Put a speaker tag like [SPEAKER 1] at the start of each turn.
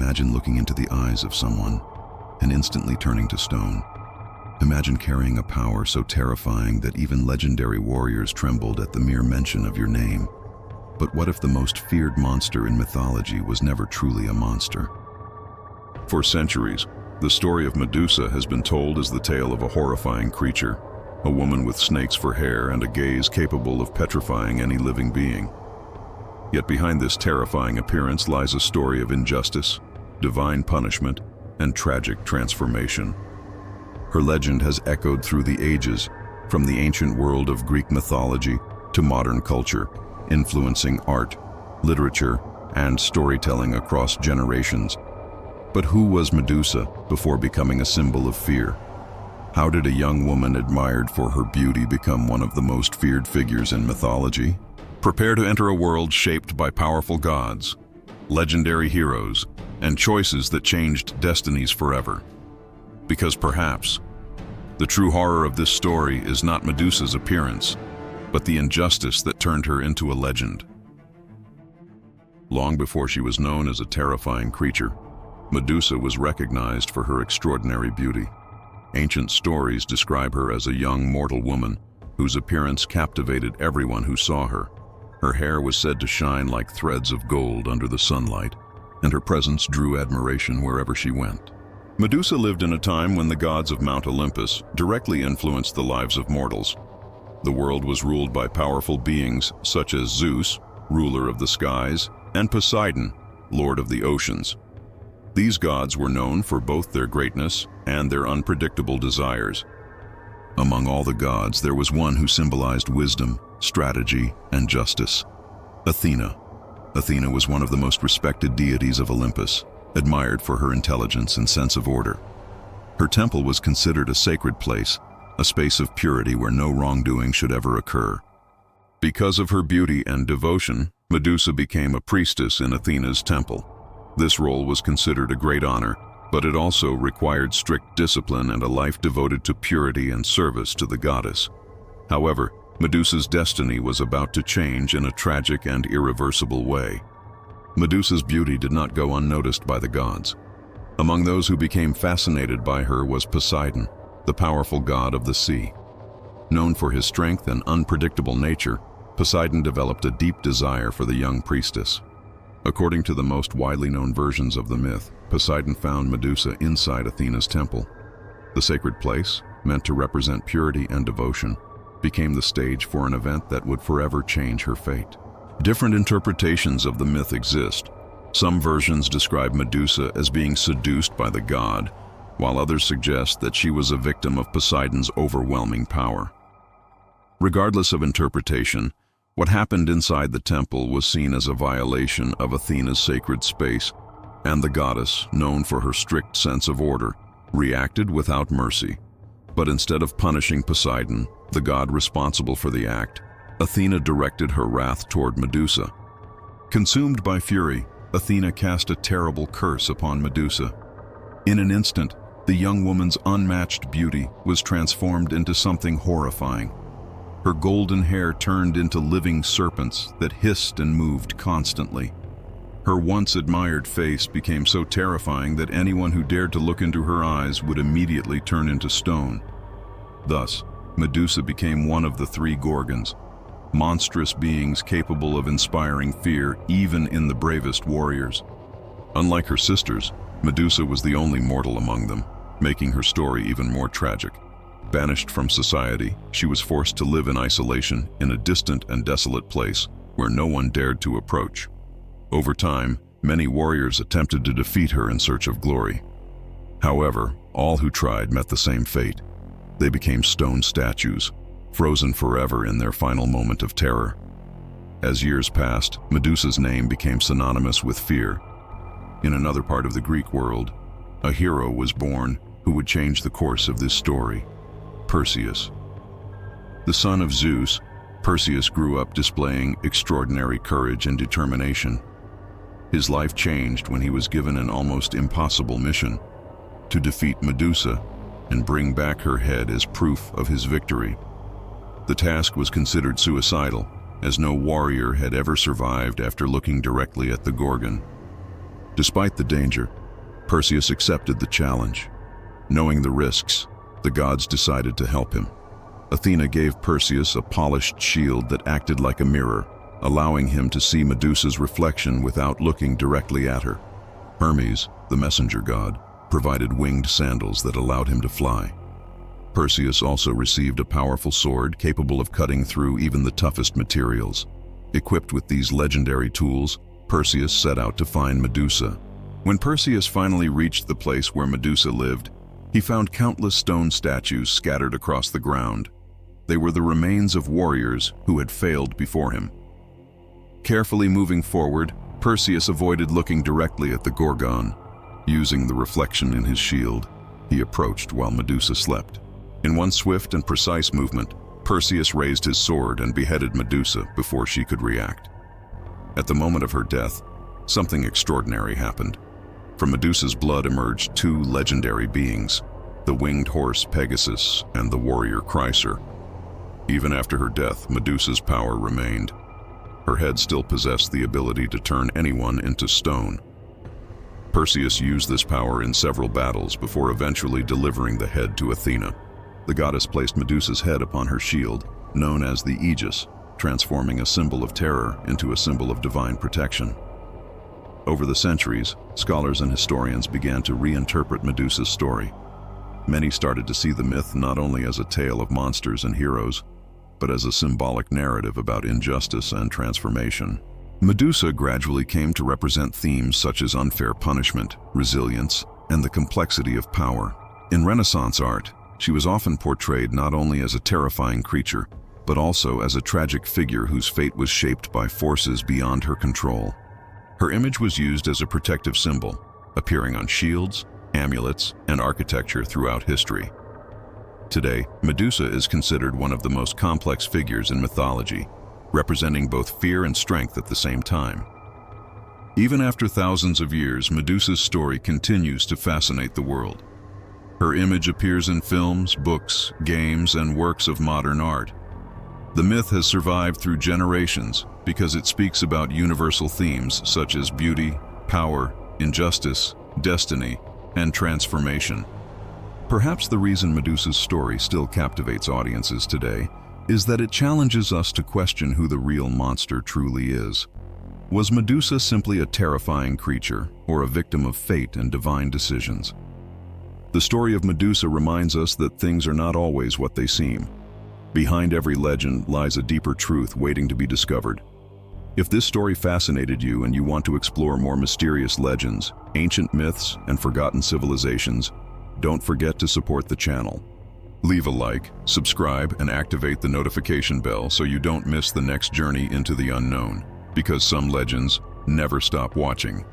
[SPEAKER 1] Imagine looking into the eyes of someone and instantly turning to stone. Imagine carrying a power so terrifying that even legendary warriors trembled at the mere mention of your name. But what if the most feared monster in mythology was never truly a monster? For centuries, the story of Medusa has been told as the tale of a horrifying creature, a woman with snakes for hair and a gaze capable of petrifying any living being. Yet behind this terrifying appearance lies a story of injustice, divine punishment, and tragic transformation. Her legend has echoed through the ages, from the ancient world of Greek mythology to modern culture, influencing art, literature, and storytelling across generations. But who was Medusa before becoming a symbol of fear? How did a young woman admired for her beauty become one of the most feared figures in mythology? Prepare to enter a world shaped by powerful gods, legendary heroes, and choices that changed destinies forever. Because perhaps the true horror of this story is not Medusa's appearance, but the injustice that turned her into a legend. Long before she was known as a terrifying creature, Medusa was recognized for her extraordinary beauty. Ancient stories describe her as a young mortal woman whose appearance captivated everyone who saw her. Her hair was said to shine like threads of gold under the sunlight, and her presence drew admiration wherever she went. Medusa lived in a time when the gods of Mount Olympus directly influenced the lives of mortals. The world was ruled by powerful beings such as Zeus, ruler of the skies, and Poseidon, lord of the oceans. These gods were known for both their greatness and their unpredictable desires. Among all the gods, there was one who symbolized wisdom, strategy, and justice: Athena. Athena was one of the most respected deities of Olympus, admired for her intelligence and sense of order. Her temple was considered a sacred place, a space of purity where no wrongdoing should ever occur. Because of her beauty and devotion, Medusa became a priestess in Athena's temple. This role was considered a great honor, but it also required strict discipline and a life devoted to purity and service to the goddess. However, Medusa's destiny was about to change in a tragic and irreversible way. Medusa's beauty did not go unnoticed by the gods. Among those who became fascinated by her was Poseidon, the powerful god of the sea. Known for his strength and unpredictable nature, Poseidon developed a deep desire for the young priestess. According to the most widely known versions of the myth, Poseidon found Medusa inside Athena's temple. The sacred place, meant to represent purity and devotion, became the stage for an event that would forever change her fate. Different interpretations of the myth exist. Some versions describe Medusa as being seduced by the god, while others suggest that she was a victim of Poseidon's overwhelming power. Regardless of interpretation, what happened inside the temple was seen as a violation of Athena's sacred space, and the goddess, known for her strict sense of order, reacted without mercy. But instead of punishing Poseidon, the god responsible for the act, Athena directed her wrath toward Medusa. Consumed by fury, Athena cast a terrible curse upon Medusa. In an instant, the young woman's unmatched beauty was transformed into something horrifying. Her golden hair turned into living serpents that hissed and moved constantly. Her once admired face became so terrifying that anyone who dared to look into her eyes would immediately turn into stone. Thus, Medusa became one of the three Gorgons, monstrous beings capable of inspiring fear even in the bravest warriors. Unlike her sisters, Medusa was the only mortal among them, making her story even more tragic. Banished from society, she was forced to live in isolation in a distant and desolate place where no one dared to approach. Over time, many warriors attempted to defeat her in search of glory. However, all who tried met the same fate. They became stone statues, frozen forever in their final moment of terror. As years passed, Medusa's name became synonymous with fear. In another part of the Greek world, a hero was born who would change the course of this story: Perseus. The son of Zeus, Perseus grew up displaying extraordinary courage and determination. His life changed when he was given an almost impossible mission: to defeat Medusa and bring back her head as proof of his victory. The task was considered suicidal, as no warrior had ever survived after looking directly at the Gorgon. Despite the danger, Perseus accepted the challenge. Knowing the risks, the gods decided to help him. Athena gave Perseus a polished shield that acted like a mirror, allowing him to see Medusa's reflection without looking directly at her. Hermes, the messenger god, provided winged sandals that allowed him to fly. Perseus also received a powerful sword capable of cutting through even the toughest materials. Equipped with these legendary tools, Perseus set out to find Medusa. When Perseus finally reached the place where Medusa lived, he found countless stone statues scattered across the ground. They were the remains of warriors who had failed before him. Carefully moving forward, Perseus avoided looking directly at the Gorgon. Using the reflection in his shield, he approached while Medusa slept. In one swift and precise movement, Perseus raised his sword and beheaded Medusa before she could react. At the moment of her death, something extraordinary happened. From Medusa's blood emerged two legendary beings, the winged horse Pegasus and the warrior Chryser. Even after her death, Medusa's power remained. Her head still possessed the ability to turn anyone into stone. Perseus used this power in several battles before eventually delivering the head to Athena. The goddess placed Medusa's head upon her shield, known as the Aegis, transforming a symbol of terror into a symbol of divine protection. Over the centuries, scholars and historians began to reinterpret Medusa's story. Many started to see the myth not only as a tale of monsters and heroes, but as a symbolic narrative about injustice and transformation. Medusa gradually came to represent themes such as unfair punishment, resilience, and the complexity of power. In Renaissance art, she was often portrayed not only as a terrifying creature, but also as a tragic figure whose fate was shaped by forces beyond her control. Her image was used as a protective symbol, appearing on shields, amulets, and architecture throughout history. Today, Medusa is considered one of the most complex figures in mythology, representing both fear and strength at the same time. Even after thousands of years, Medusa's story continues to fascinate the world. Her image appears in films, books, games, and works of modern art. The myth has survived through generations because it speaks about universal themes such as beauty, power, injustice, destiny, and transformation. Perhaps the reason Medusa's story still captivates audiences today is that it challenges us to question who the real monster truly is. Was Medusa simply a terrifying creature or a victim of fate and divine decisions? The story of Medusa reminds us that things are not always what they seem. Behind every legend lies a deeper truth waiting to be discovered. If this story fascinated you and you want to explore more mysterious legends, ancient myths, and forgotten civilizations, don't forget to support the channel. Leave a like, subscribe, and activate the notification bell so you don't miss the next journey into the unknown, because some legends never stop watching.